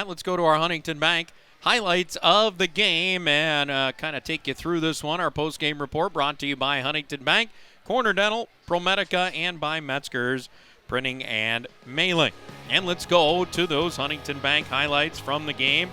let's go to our Huntington Bank highlights of the game and kind of take you through this one. Our post-game report brought to you by Huntington Bank, Corner Dental, ProMedica, and by Metzger's Printing and Mailing. And let's go to those Huntington Bank highlights from the game.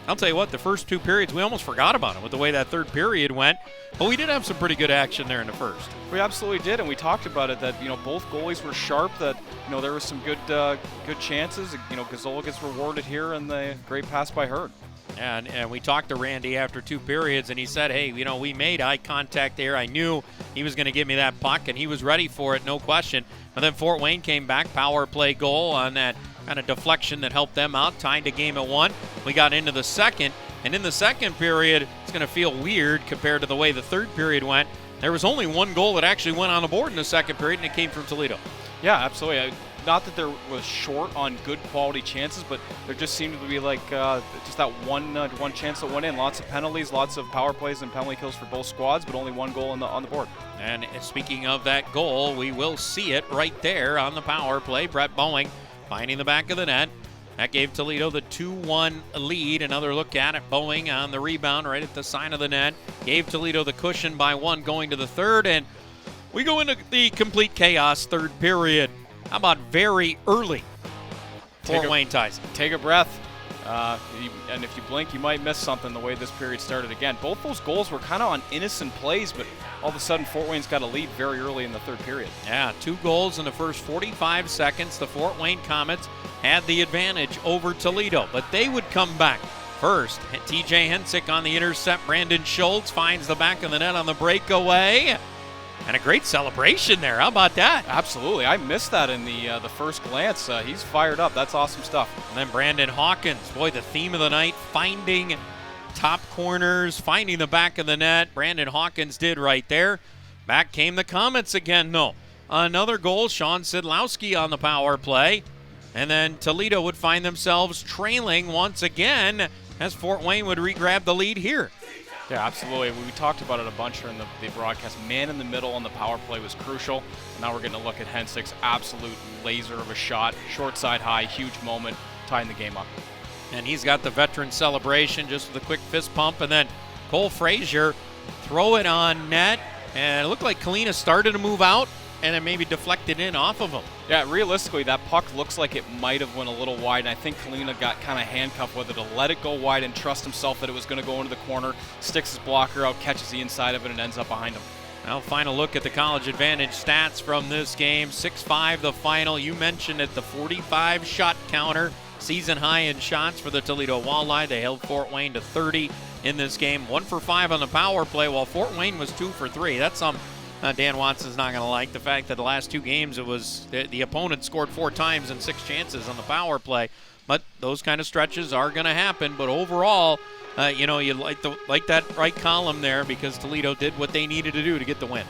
I'll tell you what, the first two periods, we almost forgot about it with the way that third period went. But we did have some pretty good action there in the first. We absolutely did, and we talked about it that, both goalies were sharp, that, there was some good chances. Gazzola gets rewarded here, and the great pass by Hurd. And we talked to Randy after two periods, and he said, hey, we made eye contact there. I knew he was going to give me that puck, and he was ready for it, no question. But then Fort Wayne came back, power play goal on that kind of deflection that helped them out, tied the game at 1. We got into the second, and in the second period, it's going to feel weird compared to the way the third period went. There was only one goal that actually went on the board in the second period, and it came from Toledo. Yeah, absolutely. Not that there was short on good quality chances, but there just seemed to be like just that one chance that went in. Lots of penalties, lots of power plays and penalty kills for both squads, but only one goal on the board. And speaking of that goal, we will see it right there on the power play. Brett Boeing finding the back of the net. That gave Toledo the 2-1 lead. Another look at it. Boeing on the rebound right at the side of the net. Gave Toledo the cushion by 1 going to the third. And we go into the complete chaos third period. How about very early? Fort Wayne ties. Take a breath. And if you blink, you might miss something the way this period started again. Both those goals were kind of on innocent plays, but all of a sudden Fort Wayne's got a lead very early in the third period. Yeah, 2 goals in the first 45 seconds. The Fort Wayne Komets had the advantage over Toledo, but they would come back. First, TJ Hensick on the intercept. Brandon Schultz finds the back of the net on the breakaway. And a great celebration there. How about that? Absolutely. I missed that in the first glance. He's fired up. That's awesome stuff. And then Brandon Hawkins, boy, the theme of the night, finding top corners, finding the back of the net. Brandon Hawkins did right there. Back came the Komets again, though. Another goal, Sean Sidlowski on the power play. And then Toledo would find themselves trailing once again as Fort Wayne would re-grab the lead here. Yeah, absolutely. We talked about it a bunch during the broadcast. Man in the middle on the power play was crucial. Now we're getting a look at Hensick's absolute laser of a shot. Short side high, huge moment, tying the game up. And he's got the veteran celebration just with a quick fist pump. And then Cole Frazier throw it on net. And it looked like Kalina started to move out and then maybe deflected in off of him. Yeah, realistically, that puck looks like it might have went a little wide, and I think Kalina got kind of handcuffed with it to let it go wide and trust himself that it was going to go into the corner, sticks his blocker out, catches the inside of it, and ends up behind him. Now, final look at the college advantage stats from this game. 6-5 the final. You mentioned it, the 45 shot counter, season high in shots for the Toledo Walleye. They held Fort Wayne to 30 in this game. 1 for 5 on the power play, while Fort Wayne was 2 for 3. That's some Dan Watson's not going to like. The fact that the last 2 games it was the opponent scored 4 times and 6 chances on the power play. But those kind of stretches are going to happen. But overall, you like that right column there because Toledo did what they needed to do to get the win.